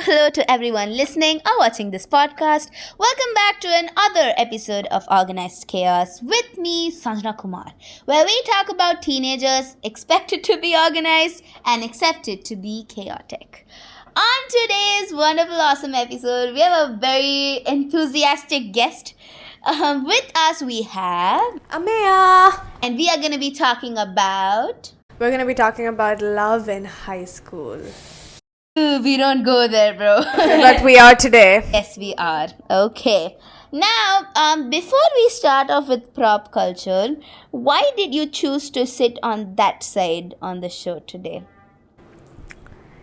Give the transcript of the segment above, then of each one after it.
hello to everyone listening or watching this podcast. Welcome back to another episode of Organized Chaos with me, Sanjana Kumar, where we talk about teenagers expected to be organized and accepted to be chaotic. On today's wonderful, awesome episode, we have a very enthusiastic guest. With us, we have Amaya. And we are going to be talking about... We're going to be talking about love in high school. Ooh, we don't go there, bro. But we are today. Yes, we are. Okay. Now, before we start off with prop culture, why did you choose to sit on that side on the show today?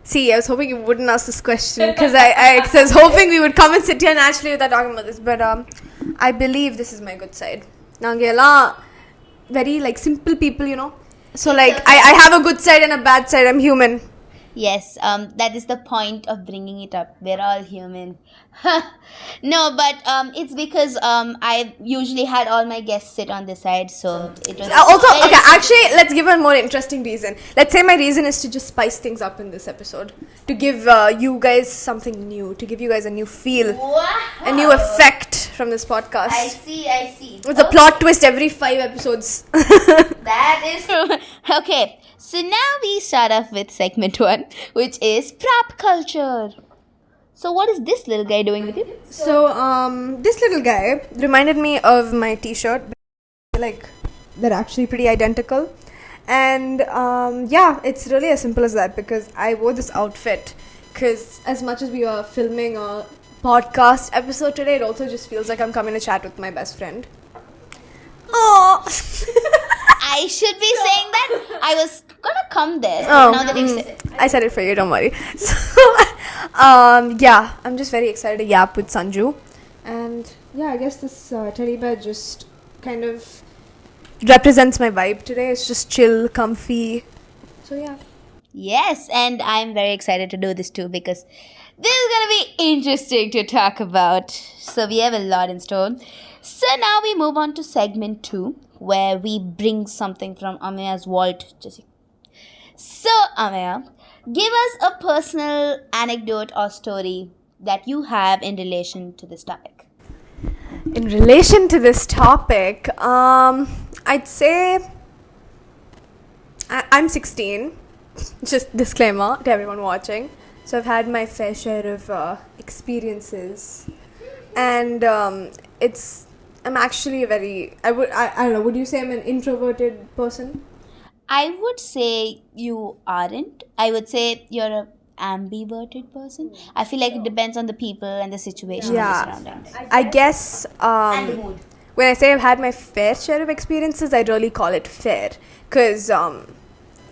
See, I was hoping you wouldn't ask this question because I was hoping we would come and sit here naturally without talking about this. But I believe this is my good side. Nangela, very like simple people, you know. So like I have a good side and a bad side. I'm human. Yes, that is the point of bringing it up. We're all human. No, but it's because I usually had all my guests sit on this side, so it was... Actually, let's give a more interesting reason. Let's say my reason is to just spice things up in this episode. To give you guys something new. To give you guys a new feel. Wow. A new effect from this podcast. I see. With a plot twist every 5 episodes. That is true. Okay, so now we start off with segment 1, which is prop culture. So what is this little guy doing with you? So, this little guy reminded me of my t-shirt. Like, they're actually pretty identical. And, yeah, it's really as simple as that because I wore this outfit. Because as much as we were filming a podcast episode today, it also just feels like I'm coming to chat with my best friend. Aww. I should be saying that. I was gonna come there. Oh, now that you said it. I said it for you, don't worry. So, yeah, I'm just very excited to yap with Sanju. And yeah, I guess this teddy bear just kind of represents my vibe today. It's just chill, comfy. So yeah. Yes, and I'm very excited to do this too because this is gonna be interesting to talk about. So we have a lot in store. So now we move on to segment 2, where we bring something from Amaya's vault. So Amaya, give us a personal anecdote or story that you have in relation to this topic. In relation to this topic, I'd say I'm 16. Just disclaimer to everyone watching. So I've had my fair share of experiences, and I'm actually a very I don't know. Would you say I'm an introverted person? I would say you aren't. I would say you're an ambiverted person. I feel like it depends on the people and the situation and the surroundings. I guess And the mood. when I say I've had my fair share of experiences, I really call it fair because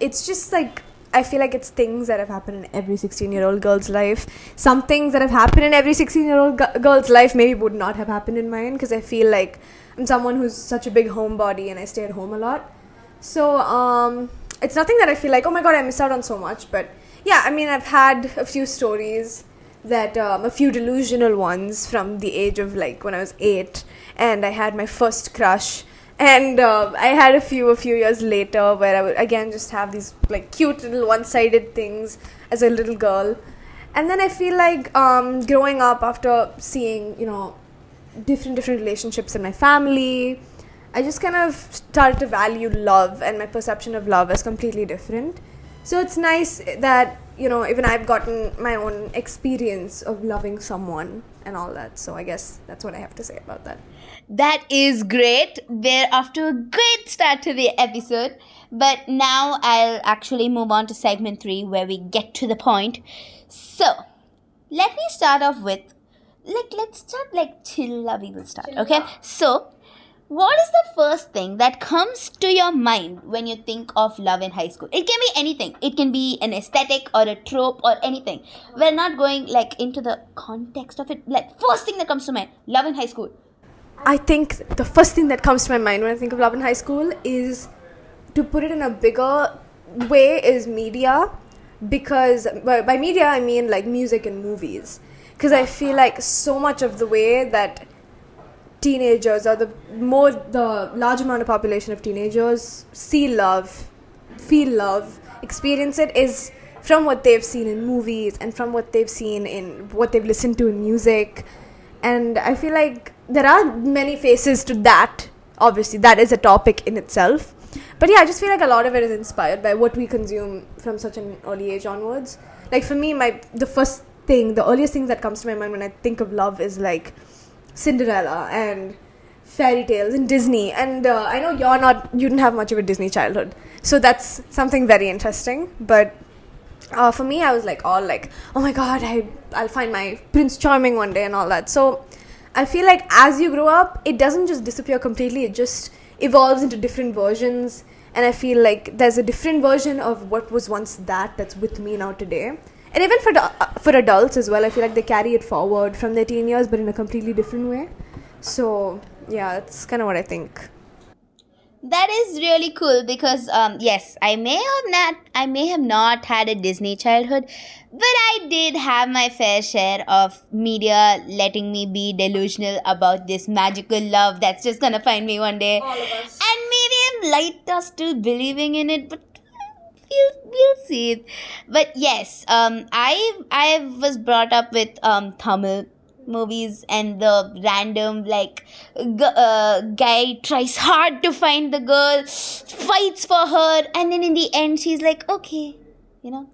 it's just like I feel like it's things that have happened in every 16-year-old girl's life. Some things that have happened in every 16-year-old girl's life maybe would not have happened in mine because I feel like I'm someone who's such a big homebody and I stay at home a lot. So it's nothing that I feel like, oh my god, I miss out on so much. But yeah, I mean, I've had a few stories that, a few delusional ones from the age of like when I was 8 and I had my first crush. And I had a few years later where I would again just have these like cute little one-sided things as a little girl. And then I feel like growing up after seeing, you know, different relationships in my family, I just kind of started to value love and my perception of love as completely different. So it's nice that, you know, even I've gotten my own experience of loving someone and all that. So I guess that's what I have to say about that. That is great. We're off to a great start to the episode. But now I'll actually move on to segment 3 where we get to the point. So, let me start off with, let's start like chill, we will start, okay? So, what is the first thing that comes to your mind when you think of love in high school? It can be anything. It can be an aesthetic or a trope or anything. We're not going like into the context of it. Like first thing that comes to mind, love in high school. I think the first thing that comes to my mind when I think of love in high school is, to put it in a bigger way, is media. Because by media I mean like music and movies. Because I feel like so much of the way that teenagers or the large amount of population of teenagers see love, feel love, experience it is from what they've seen in movies and from what they've seen in what they've listened to in music. And I feel like there are many faces to that. Obviously, that is a topic in itself. But yeah, I just feel like a lot of it is inspired by what we consume from such an early age onwards. Like for me, the earliest thing that comes to my mind when I think of love is like Cinderella and fairy tales and Disney. And I know you didn't have much of a Disney childhood, so that's something very interesting. But for me, I was like all like, oh my god, I'll find my Prince Charming one day and all that. So I feel like as you grow up, it doesn't just disappear completely, it just evolves into different versions. And I feel like there's a different version of what was once that's with me now today. And even for adults as well, I feel like they carry it forward from their teen years, but in a completely different way. So yeah, that's kind of what I think. That is really cool because yes, I may have not had a Disney childhood, but I did have my fair share of media letting me be delusional about this magical love that's just gonna find me one day. All of us. And maybe I'm light are still believing in it, but we'll see. But yes, I was brought up with Tamil movies and the random like guy tries hard to find the girl, fights for her, and then in the end she's like okay, you know.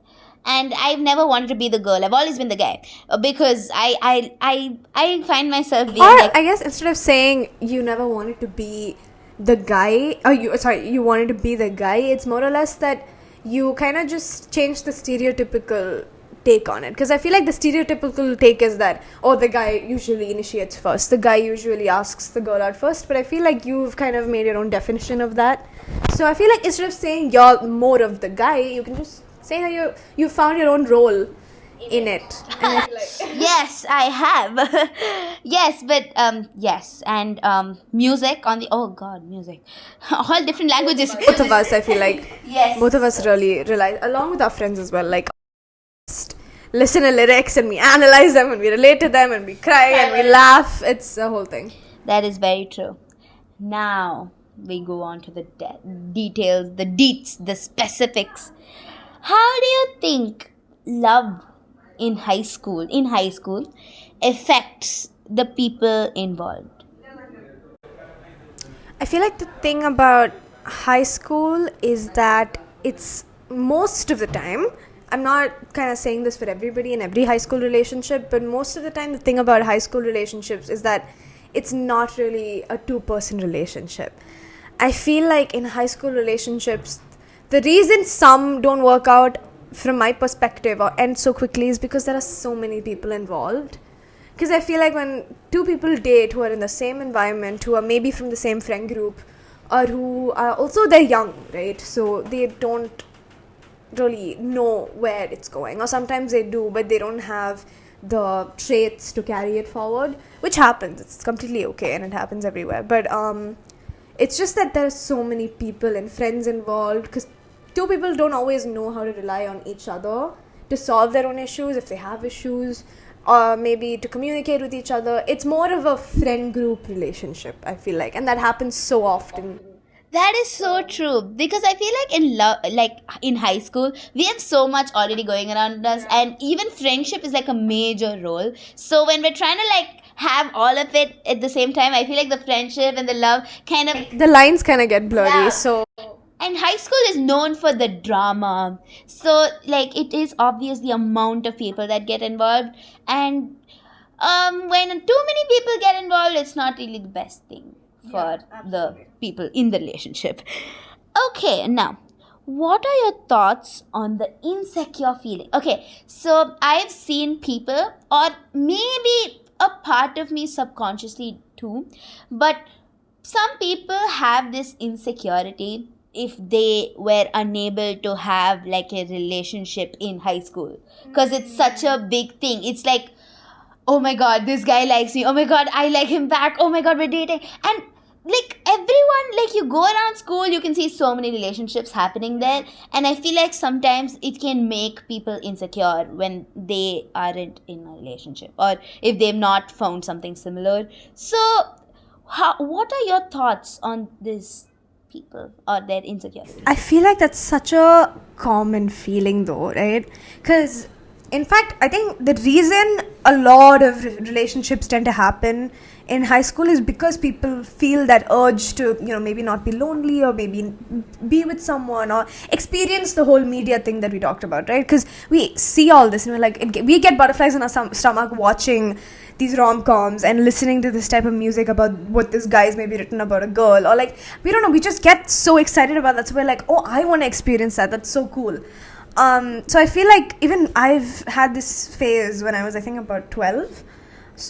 And I've never wanted to be the girl. I've always been the guy because I find myself being Or like, I guess instead of saying you never wanted to be the guy, or you wanted to be the guy, it's more or less that you kind of just change the stereotypical take on it. Because I feel like the stereotypical take is that, oh, the guy usually initiates first, the guy usually asks the girl out first. But I feel like you've kind of made your own definition of that. So I feel like instead of saying you're more of the guy, you can just say that you found your own role in it. And I feel like yes, I have. Yes, but yes, and music on the music, all different languages. both of us, I feel like Yes. both of us really rely, along with our friends as well, like just listen to lyrics and we analyze them and we relate to them and we cry and we laugh. It's a whole thing. That is very true. Now we go on to the details, the deets, the specifics. How do you think love in high school affects the people involved? I feel like the thing about high school is that it's most of the time, I'm not kind of saying this for everybody in every high school relationship, but most of the time the thing about high school relationships is that it's not really a two-person relationship. I feel like in high school relationships, the reason some don't work out from my perspective or end so quickly is because there are so many people involved. Because I feel like when two people date who are in the same environment, who are maybe from the same friend group, or who are also, they're young, right? So they don't really know where it's going, or sometimes they do, but they don't have the traits to carry it forward, which happens. It's completely okay and it happens everywhere. But it's just that there's so many people and friends involved, because two people don't always know how to rely on each other to solve their own issues if they have issues, or maybe to communicate with each other. It's more of a friend group relationship, I feel like, and that happens so often. That is so true because I feel like in love, like in high school, we have so much already going around us, and even friendship is like a major role. So when we're trying to like have all of it at the same time, I feel like the friendship and the love kind of The lines kind of get blurry, Yeah. so and high school is known for the drama. So like it is obvious the amount of people that get involved, and when too many people get involved, it's not really the best thing for the people in the relationship. Okay, now what are your thoughts on the insecure feeling? Okay, so I've seen people, or maybe a part of me subconsciously too, but some people have this insecurity if they were unable to have like a relationship in high school, because it's such a big thing. It's like, oh my god, this guy likes me, oh my god, I like him back, oh my god, we're dating. And like everyone, like you go around school, you can see so many relationships happening there, and I feel like sometimes it can make people insecure when they aren't in a relationship, or if they've not found something similar. So what are your thoughts on this? people or their insecurities. I feel like that's such a common feeling though, right? Because in fact, I think the reason a lot of relationships tend to happen in high school is because people feel that urge to, maybe not be lonely or maybe be with someone or experience the whole media thing that we talked about, right? Because we see all this and we're like, we get butterflies in our stomach watching these rom-coms and listening to this type of music about what this guy's maybe written about a girl, or like, we don't know, we just get so excited about that. So we're like, oh, I want to experience that. That's so cool. So I feel like even I've had this phase when I was, I think, about 12,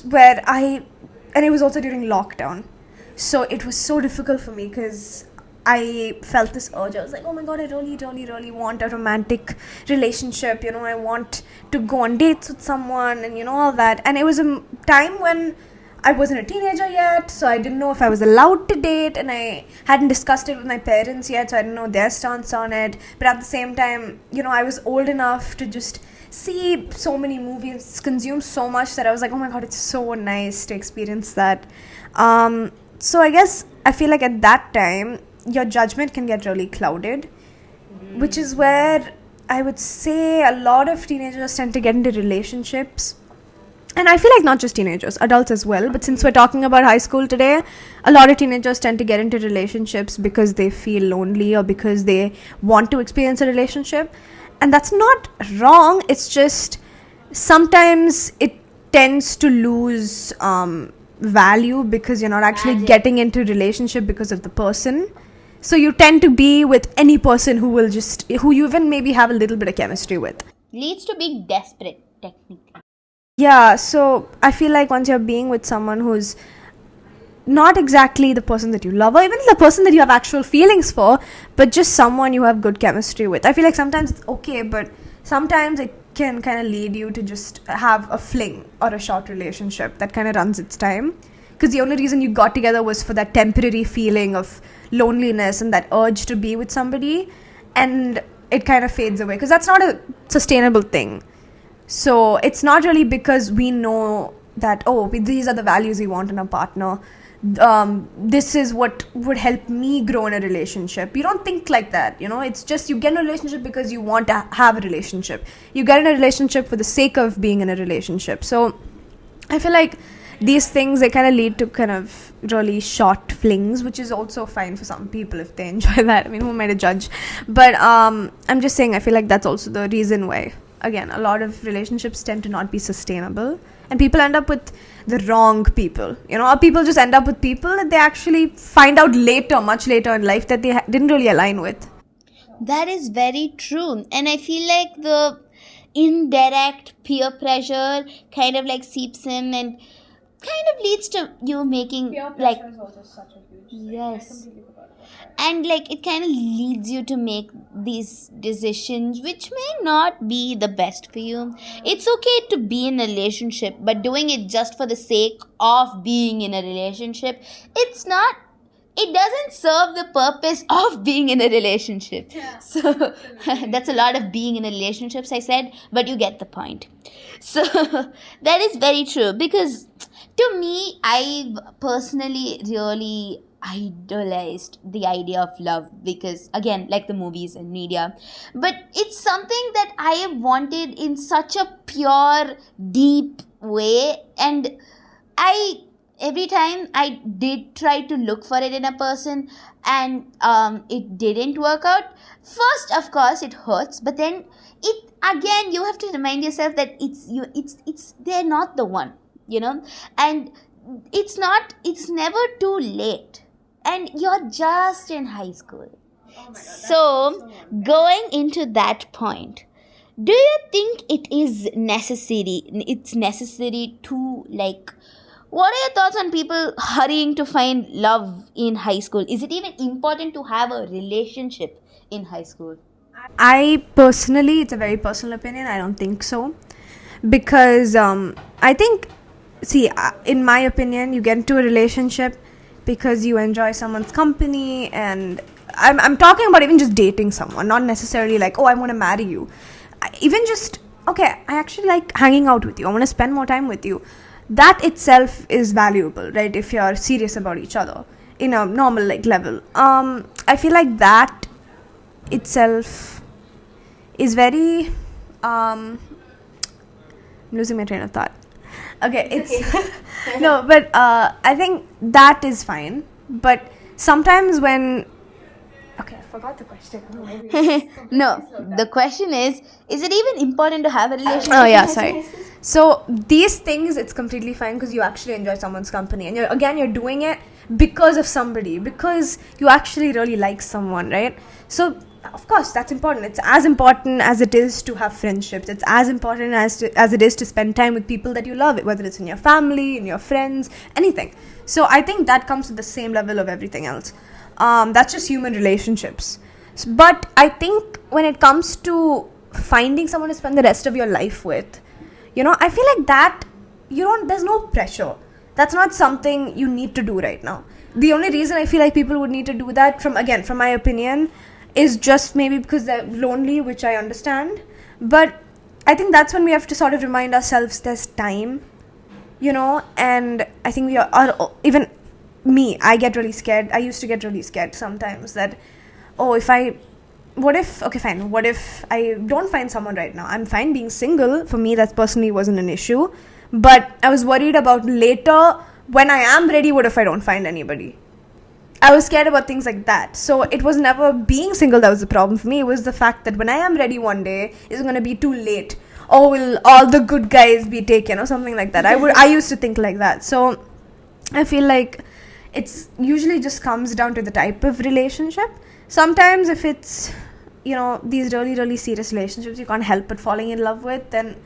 where and it was also during lockdown. So it was so difficult for me because I felt this urge. I was like, oh my god, I really, really, really want a romantic relationship. I want to go on dates with someone and, all that. And it was a time when I wasn't a teenager yet, so I didn't know if I was allowed to date, and I hadn't discussed it with my parents yet, so I didn't know their stance on it. But at the same time, I was old enough to just see so many movies, consume so much, that I was like, oh my god, it's so nice to experience that. So I guess I feel like at that time, your judgment can get really clouded, which is where I would say a lot of teenagers tend to get into relationships. And I feel like not just teenagers, adults as well. But since we're talking about high school today, a lot of teenagers tend to get into relationships because they feel lonely or because they want to experience a relationship. And that's not wrong. It's just sometimes it tends to lose value because you're not actually getting into relationship because of the person. So you tend to be with any person who you even maybe have a little bit of chemistry with. Leads to being desperate, technically. Yeah, so I feel like once you're being with someone who's not exactly the person that you love, or even the person that you have actual feelings for, but just someone you have good chemistry with, I feel like sometimes it's okay, but sometimes it can kind of lead you to just have a fling or a short relationship that kind of runs its time. Because the only reason you got together was for that temporary feeling of loneliness and that urge to be with somebody, and it kind of fades away because that's not a sustainable thing. So it's not really because we know that, these are the values we want in a partner. This is what would help me grow in a relationship. You don't think like that, it's just you get in a relationship because you want to have a relationship. You get in a relationship for the sake of being in a relationship. So I feel like these things, they kind of lead to kind of really short flings, which is also fine for some people if they enjoy that. I mean, who am I to judge? But I'm just saying, I feel like that's also the reason why, again, a lot of relationships tend to not be sustainable, and people end up with the wrong people. Or people just end up with people that they actually find out later, much later in life, that they didn't really align with. That is very true. And I feel like the indirect peer pressure kind of like seeps in and kind of leads to you making peer pressure is also such a huge thing. Yes. I completely forgot about that. And like it kind of leads you to make these decisions which may not be the best for you. It's okay to be in a relationship, but doing it just for the sake of being in a relationship, it doesn't serve the purpose of being in a relationship. Yeah. So that's a lot of being in a relationships, I said, but you get the point. So that is very true, because to me, I've personally really idolized the idea of love, because again, like the movies and media, but it's something that I have wanted in such a pure, deep way, and every time I did try to look for it in a person, and it didn't work out. First, of course, it hurts, but then it again, you have to remind yourself that it's they're not the one, and it's never too late, and you're just in high school. Oh my God, So going into that point, do you think it's necessary to, like, what are your thoughts on people hurrying to find love in high school? Is it even important to have a relationship in high school? I personally, it's a very personal opinion, I don't think so. Because I think, in my opinion, you get into a relationship because you enjoy someone's company, and I'm talking about even just dating someone, not necessarily like, I want to marry you. Even just, I actually like hanging out with you, I want to spend more time with you. That itself is valuable, right? If you're serious about each other. in a normal like level. I feel like that itself is very I'm losing my train of thought. Okay, it's no, but I think that is fine. But sometimes when okay, I forgot the question. No, the question is it even important to have a relationship? Oh in yeah, high sorry. school? So these things, it's completely fine because you actually enjoy someone's company, and you're doing it because of somebody, because you actually really like someone, right? So of course that's important. It's as important as it is to have friendships. It's as important as it is to spend time with people that you love, whether it's in your family, in your friends, anything. So I think that comes to the same level of everything else. That's just human relationships. But I think when it comes to finding someone to spend the rest of your life with, I feel like that there's no pressure. That's not something you need to do right now. The only reason I feel like people would need to do that, from my opinion, is just maybe because they're lonely, which I understand. But I think that's when we have to sort of remind ourselves there's time, and I think we are even me, I get really scared. I used to get really scared sometimes that, what if I don't find someone right now? I'm fine being single. For me, that personally wasn't an issue. But I was worried about later, when I am ready, what if I don't find anybody? I was scared about things like that. So it was never being single that was the problem for me. It was the fact that when I am ready one day, it's going to be too late. Or will all the good guys be taken or something like that? I used to think like that. So I feel like it's usually just comes down to the type of relationship. Sometimes if it's, these really, really serious relationships you can't help but falling in love with, then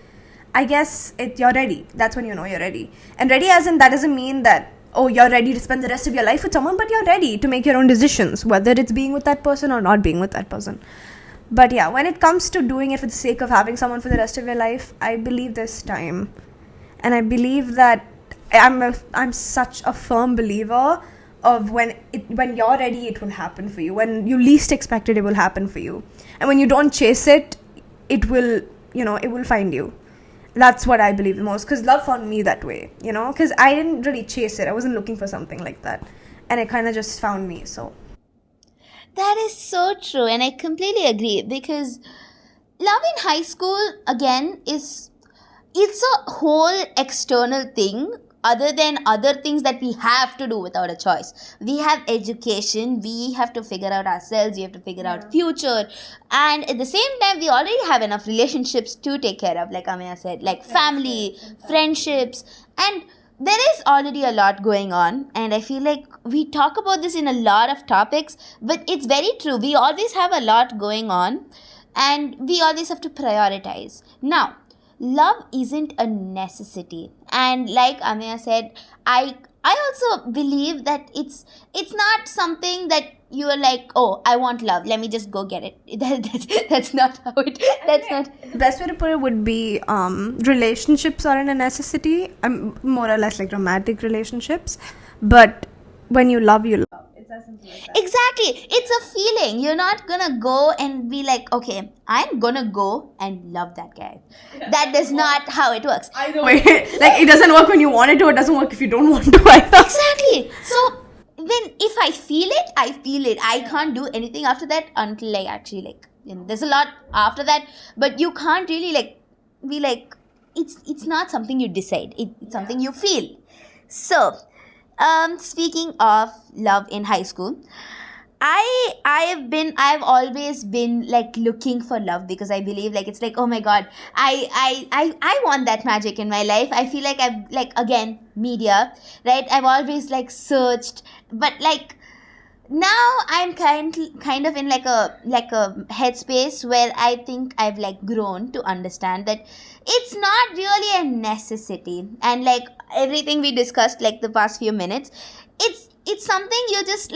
I guess you're ready. That's when you know you're ready. And ready as in, that doesn't mean that, you're ready to spend the rest of your life with someone, but you're ready to make your own decisions, whether it's being with that person or not being with that person. But yeah, when it comes to doing it for the sake of having someone for the rest of your life, I believe there's time. And I believe that I'm such a firm believer of when you're ready, it will happen for you. When you least expect it, it will happen for you. And when you don't chase it, it will find you. That's what I believe the most, because love found me that way, because I didn't really chase it. I wasn't looking for something like that, and it kind of just found me. So That is so true, and I completely agree, because love in high school, again, it's a whole external thing other than other things that we have to do without a choice. We have education, we have to figure out ourselves, we have to figure out future, and at the same time we already have enough relationships to take care of, like Amaya said, like family, friendships, and there is already a lot going on. And I feel like we talk about this in a lot of topics, but it's very true, we always have a lot going on and we always have to prioritize. Now, love isn't a necessity, and like Amaya said, I also believe that it's not something that you are like, oh, I want love, let me just go get it. That's not how it, that's not. the best way to put it would be, relationships aren't a necessity. More or less like romantic relationships, but when you love, you love. Exactly, it's a feeling. You're not gonna go and be like, okay, I'm gonna go and love that guy. That does not how it works. Wait, like it doesn't work when you want it to. It doesn't work if you don't want to either. Exactly. So if I feel it, I feel it. I can't do anything after that until I actually there's a lot after that, but you can't really be like, it's not something you decide. It's something you feel. So, speaking of love in high school, I've always been looking for love, because I believe it's oh my god, I want that magic in my life. I feel like I've again, media, right? I've always searched, but now I'm kind of in a headspace where I think I've grown to understand that it's not really a necessity. And everything we discussed the past few minutes, it's something you just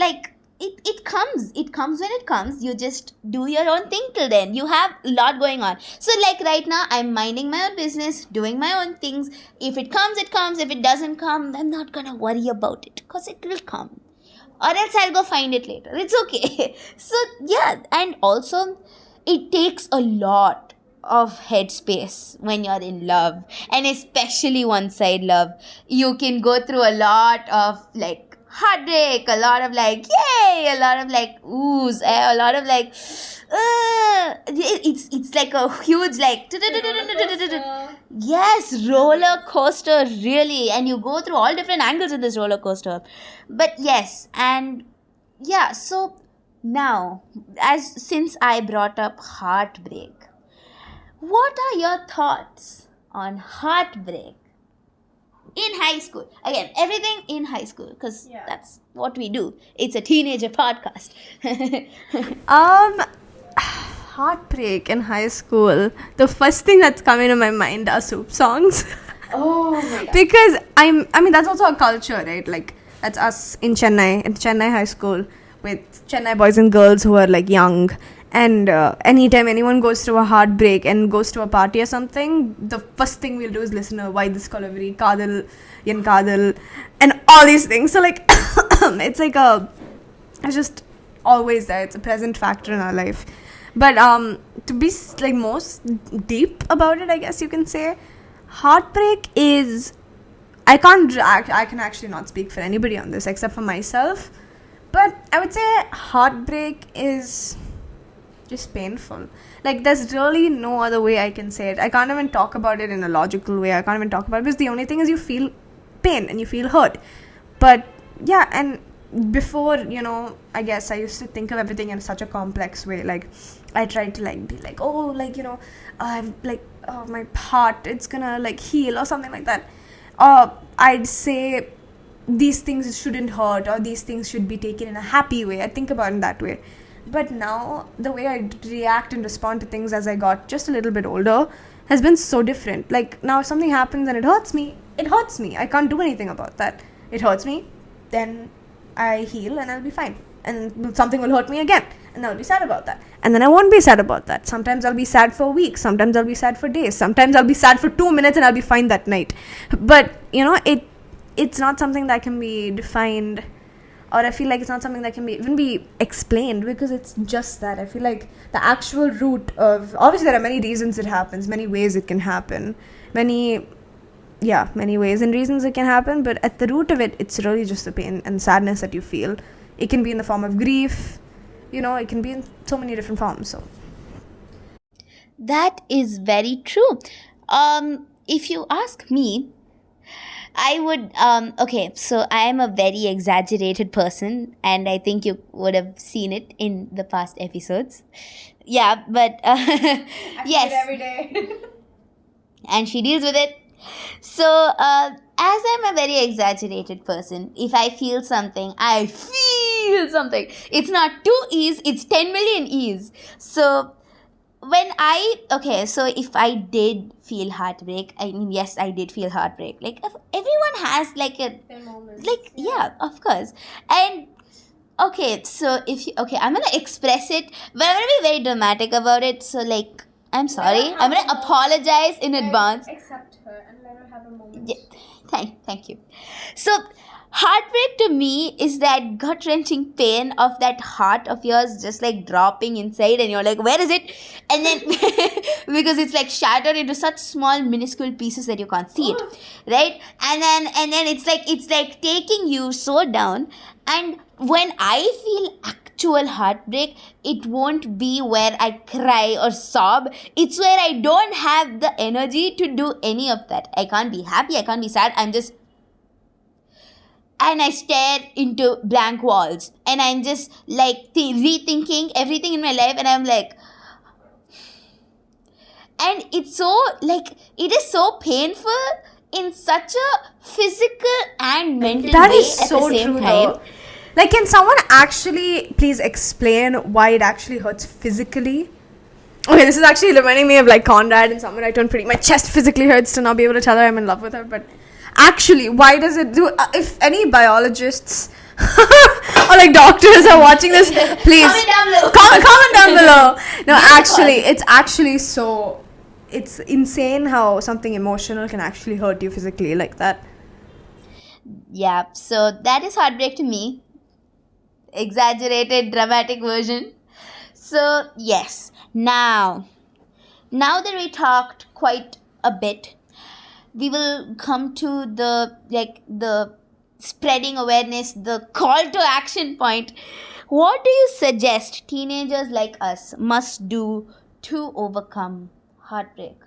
it comes when it comes. You just do your own thing till then. You have a lot going on. So right now I'm minding my own business, doing my own things. If it comes, it comes. If it doesn't come, I'm not gonna worry about it, because it will come, or else I'll go find it later. It's okay. So yeah, and also it takes a lot of headspace when you're in love, and especially one side love. You can go through a lot of heartbreak, a lot of like yay, a lot of like oohs, a lot of like it's like a huge like yes, roller coaster, really, and you go through all different angles in this roller coaster. But yes, and yeah, so now, as since I brought up heartbreak, what are your thoughts on heartbreak in high school? Again, everything in high school, because that's what we do. It's a teenager podcast. Heartbreak in high school. The first thing that's coming to my mind are soup songs. Oh my god. Because I mean that's also a culture, right? Like that's us in Chennai High School, with Chennai boys and girls who are like young. And anytime anyone goes through a heartbreak and goes to a party or something, the first thing we'll do is listen to Why This Calavari, Kadal, Yen Kadal, and all these things. So like, it's like it's just always there. It's a present factor in our life. But to be like most deep about it, I guess you can say, heartbreak is, I can actually not speak for anybody on this except for myself. But I would say heartbreak is just painful. Like there's really no other way I can say it. I can't even talk about it in a logical way. I can't even talk about it because the only thing is you feel pain and you feel hurt. But yeah, and before, I guess I used to think of everything in such a complex way. Like I tried to like be like, oh, like, I'm like, oh, my heart, it's gonna like heal or something like that. Or I'd say these things shouldn't hurt, or these things should be taken in a happy way. I think about it in that way. But now, the way I react and respond to things as I got just a little bit older has been so different. Like, now if something happens and it hurts me, it hurts me. I can't do anything about that. It hurts me, then I heal and I'll be fine. And something will hurt me again, and I'll be sad about that. And then I won't be sad about that. Sometimes I'll be sad for weeks. Sometimes I'll be sad for days. Sometimes I'll be sad for 2 minutes and I'll be fine that night. But, it's not something that can be defined, or I feel like it's not something that can even be explained, because it's just that. I feel like the actual root of, obviously there are many reasons it happens, many ways it can happen, many ways and reasons it can happen, but at the root of it, it's really just the pain and sadness that you feel. It can be in the form of grief, it can be in so many different forms. So that is very true. If you ask me, I would, okay, so I am a very exaggerated person, and I think you would have seen it in the past episodes. Yeah, but, I yes. see it every day. And she deals with it. So, as I'm a very exaggerated person, if I feel something, I feel something. It's not 2 E's, it's 10 million E's. So, so if I did feel heartbreak, I mean, yes, I did feel heartbreak. Like, everyone has like a, like, yeah, of course. And, okay, so I'm gonna express it, but I'm gonna be very dramatic about it. So, like, I'm sorry. I'm gonna apologize in advance. Accept her and let her have a moment. Yeah, thank you. So, heartbreak to me is that gut-wrenching pain of that heart of yours just like dropping inside, and you're like, where is it? And then because it's like shattered into such small minuscule pieces that you can't see it, right? And then it's like taking you so down. And when I feel actual heartbreak, it won't be where I cry or sob. It's where I don't have the energy to do any of that. I can't be happy, I can't be sad, and I stare into blank walls, and I'm just like rethinking everything in my life, and I'm like, and it's so like, it is so painful in such a physical and mental That way is at so the same true, time. though. Like, can someone actually please explain why it actually hurts physically? Okay, this is actually reminding me of like Conrad and Summer I Turned Pretty. My chest physically hurts to not be able to tell her I'm in love with her, but actually, why does it do? If any biologists or like doctors are watching this, please comment down below. No, actually, it's actually so. It's insane how something emotional can actually hurt you physically like that. Yeah, so that is heartbreak to me. Exaggerated, dramatic version. So, yes. Now that we talked quite a bit, we will come to the spreading awareness, the call to action point. What do you suggest teenagers like us must do to overcome heartbreak?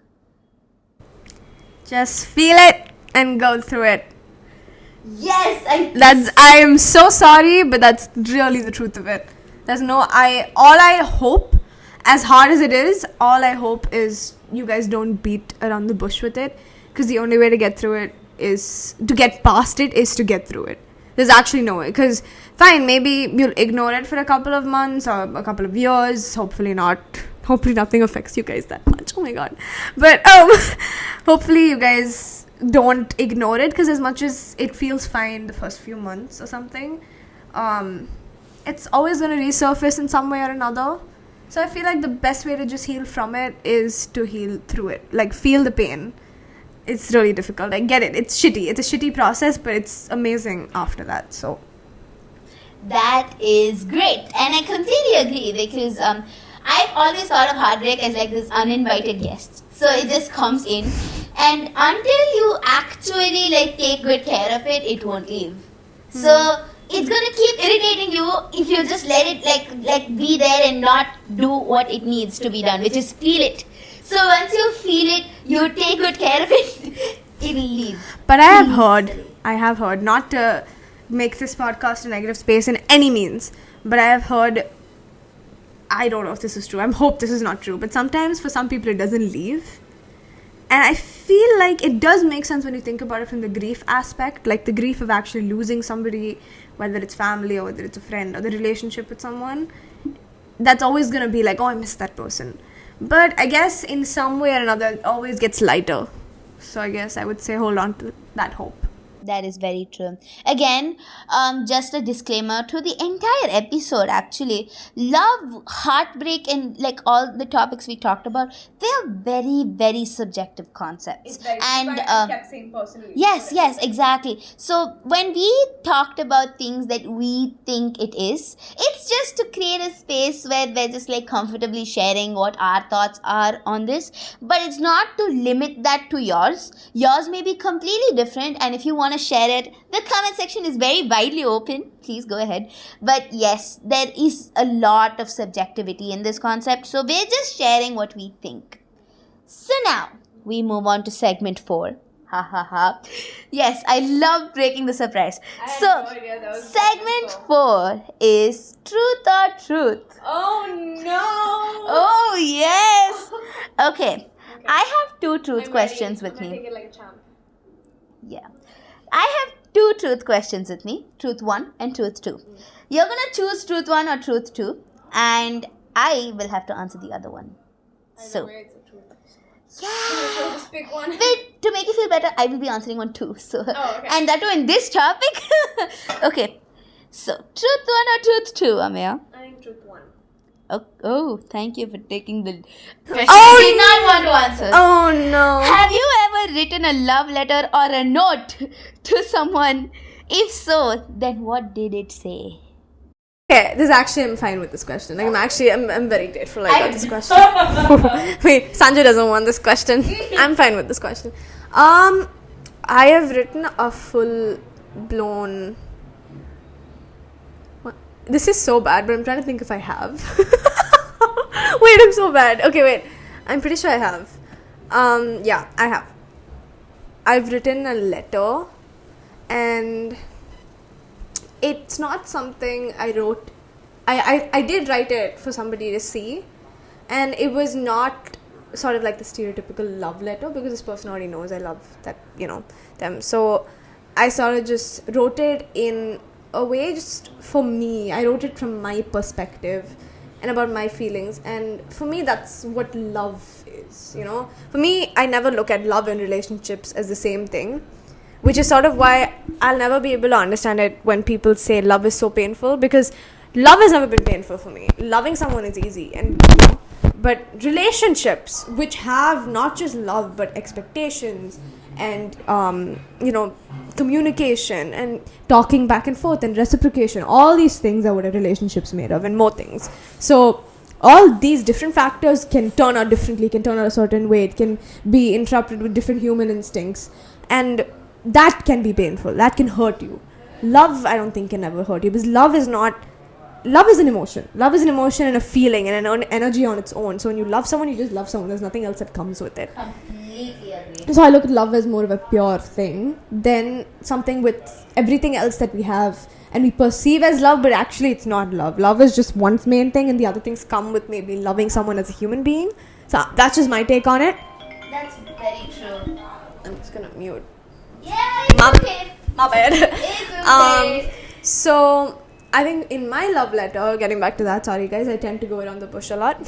Just feel it and go through it. Yes, I am so sorry, but that's really the truth of it. All I hope, as hard as it is, all I hope is you guys don't beat around the bush with it, because the only way to get through it is to get past it, is to get through it. There's actually no way, because fine, maybe you'll ignore it for a couple of months or a couple of years, hopefully nothing affects you guys that much, oh my god, but hopefully you guys don't ignore it, because as much as it feels fine the first few months or something, it's always going to resurface in some way or another. So I feel like the best way to just heal from it is to heal through it, like feel the pain. It's really difficult, I get it, it's a shitty process, but it's amazing after that. So that is great, and I completely agree, because I've always thought of heartbreak as like this uninvited guest. So it just comes in, and until you actually like take good care of it, it won't leave. So it's gonna keep irritating you if you just let it like be there and not do what it needs to be done, which is feel it. So once you feel it, you take good care of it, it'll leave. But I have heard, not to make this podcast a negative space in any means, but I have heard, I don't know if this is true, I hope this is not true, but sometimes for some people it doesn't leave. And I feel like it does make sense when you think about it from the grief aspect, like the grief of actually losing somebody, whether it's family or whether it's a friend or the relationship with someone. That's always going to be like, oh, I miss that person. But I guess in some way or another, it always gets lighter. So I guess I would say hold on to that hope. That is very true. Again, just a disclaimer to the entire episode, actually. Love, heartbreak, and like all the topics we talked about, they are very, very subjective concepts. And kept saying personally. Yes, exactly. So when we talked about things that we think it is, it's just to create a space where we're just like comfortably sharing what our thoughts are on this. But it's not to limit that to yours. Yours may be completely different, and if you want to share it, the comment section is very widely open, please go ahead. But yes, there is a lot of subjectivity in this concept, so we're just sharing what we think. So now we move on to segment 4. Ha ha ha. Yes, I love breaking the surprise. So segment 4 is truth or truth. Oh no. Oh yes. Okay. I have 2 truth questions with me. Take it like a champ. Yeah. I have 2 truth questions with me. Truth 1 and truth 2. You're going to choose truth 1 or truth 2. And I will have to answer the other one. So, yeah. Just pick one. But to make you feel better, I will be answering one too. So, okay. And that too in this topic. Okay. So, truth 1 or truth 2, Ameya? I think truth 1. Oh, thank you for taking the question. I did not want to answer. Oh no. Have you ever written a love letter or a note to someone? If so, then what did it say? Okay, I'm fine with this question. Like, I'm very grateful I got this question. Wait, Sanjay doesn't want this question. I'm fine with this question. I have written a full-blown... This is so bad, but I'm trying to think if I have. Wait, I'm so bad. Okay, wait. I'm pretty sure I have. Yeah, I have. I've written a letter, and it's not something I wrote. I did write it for somebody to see, and it was not sort of like the stereotypical love letter, because this person already knows I love that, them. So I sort of just wrote it in a way just for me. I wrote it from my perspective and about my feelings, and for me that's what love is. For me, I never look at love and relationships as the same thing, which is sort of why I'll never be able to understand it when people say love is so painful, because love has never been painful for me. Loving someone is easy, but relationships which have not just love but expectations and communication and talking back and forth and reciprocation, all these things are what a relationship's made of, and more things. So all these different factors can turn out differently, can turn out a certain way. It can be interrupted with different human instincts, and that can be painful, that can hurt you. love, I don't think, can ever hurt you, because love is an emotion. Love is an emotion and a feeling and an energy on its own. So when you love someone, you just love someone. There's nothing else that comes with it. Completely agree. So I look at love as more of a pure thing than something with everything else that we have and we perceive as love, but actually it's not love. Love is just one main thing, and the other things come with maybe loving someone as a human being. So that's just my take on it. That's very true. I'm just gonna mute. Yeah, it's okay. My bad. It's okay. So I think in my love letter, getting back to that, sorry guys, I tend to go around the bush a lot.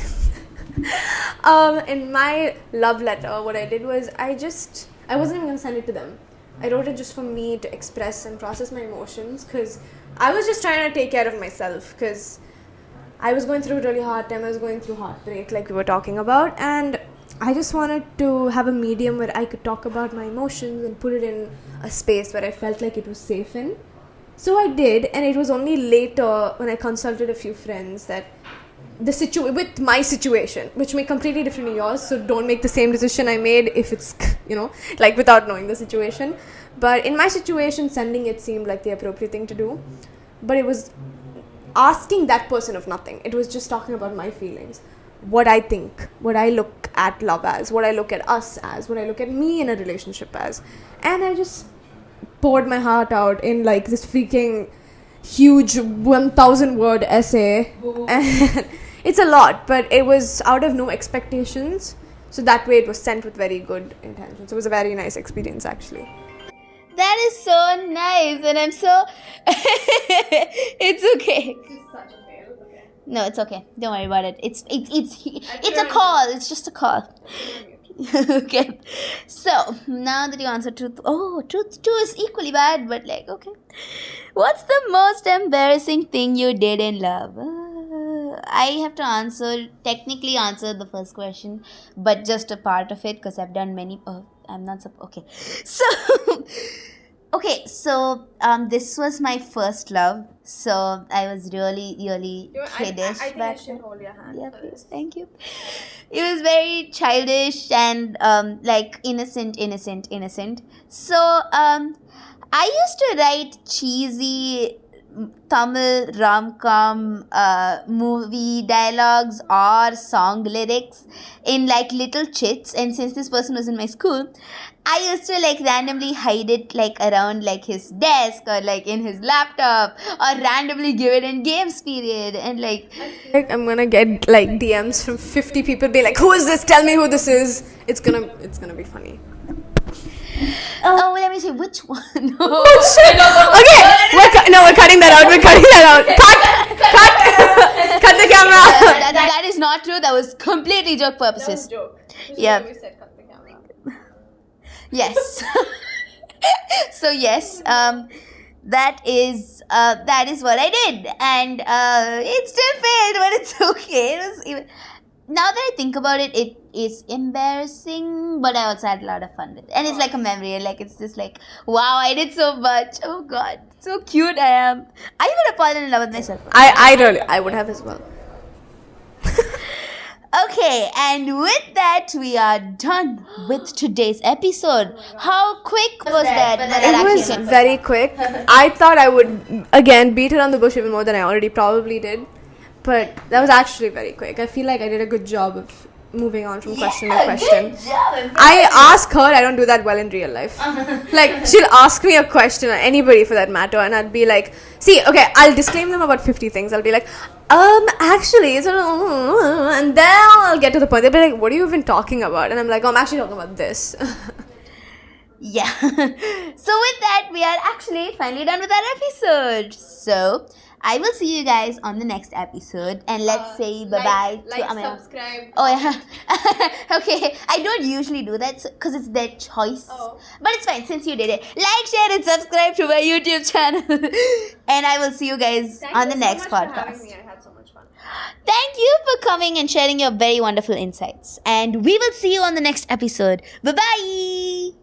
In my love letter, what I did was I wasn't even gonna send it to them. I wrote it just for me to express and process my emotions, because I was just trying to take care of myself, because I was going through a really hard time. I was going through heartbreak, like we were talking about, and I just wanted to have a medium where I could talk about my emotions and put it in a space where I felt like it was safe in. So I did, and it was only later when I consulted a few friends that with my situation, which may be completely different to yours, so don't make the same decision I made if it's, like without knowing the situation. But in my situation, sending it seemed like the appropriate thing to do. But it was asking that person of nothing. It was just talking about my feelings, what I think, what I look at love as, what I look at us as, what I look at me in a relationship as. And I just poured my heart out in like this freaking huge 1,000 word essay. And it's a lot, but it was out of no expectations. So that way it was sent with very good intentions. So it was a very nice experience actually. That is so nice, and I'm so... It's okay. This is such a fail. Okay. No, it's okay. Don't worry about it. It's a call. It's just a call. Okay. So, now that you answered truth... Oh, truth 2 is equally bad, but like, okay. What's the most embarrassing thing you did in love? I have to technically answer the first question, but just a part of it, because I've done many... I'm not... Okay. So... Okay, so this was my first love, so I was really, really kiddish. I think I should hold your hand. Yeah, please, thank you. It was very childish and like innocent. So I used to write cheesy Tamil rom-com movie dialogues or song lyrics in like little chits, and since this person was in my school, I used to like randomly hide it like around like his desk or like in his laptop, or randomly give it in games period, and like I'm gonna get like DMs from 50 people be like, who is this? Tell me who this is. It's gonna be funny. Oh, let me see which one. Oh shit! Okay, we're cutting that out. Cut the camera. That is not true. That was completely joke purposes. That was joke. Yeah. We said cut the camera. Yes. So yes, that is what I did, and it still failed, but it's okay. It was even. Now that I think about it, it is embarrassing, but I also had a lot of fun with it. And it's like a memory, like it's just like, wow, I did so much. Oh God, so cute I am. I would have fallen in love with myself. I would have as well. Okay, and with that, we are done with today's episode. How quick was that? It was very quick. I thought I would, again, beat around the bush even more than I already probably did. But that was actually very quick. I feel like I did a good job of moving on from question to question. Good job. I ask her, I don't do that well in real life. Like, she'll ask me a question, or anybody for that matter, and I'd be like, see, okay, I'll disclaim them about 50 things. I'll be like, actually, and then I'll get to the point. They'll be like, what are you even talking about? And I'm like, I'm actually talking about this. Yeah. So with that, we are actually finally done with our episode. So I will see you guys on the next episode, and let's say bye-bye to Amaya. Subscribe. Oh yeah. Okay, I don't usually do that because it's their choice. But it's fine since you did it. Like, share, and subscribe to my YouTube channel. And I will see you guys on the next podcast. For having me. I had so much fun. Thank you for coming and sharing your very wonderful insights. And we will see you on the next episode. Bye-bye.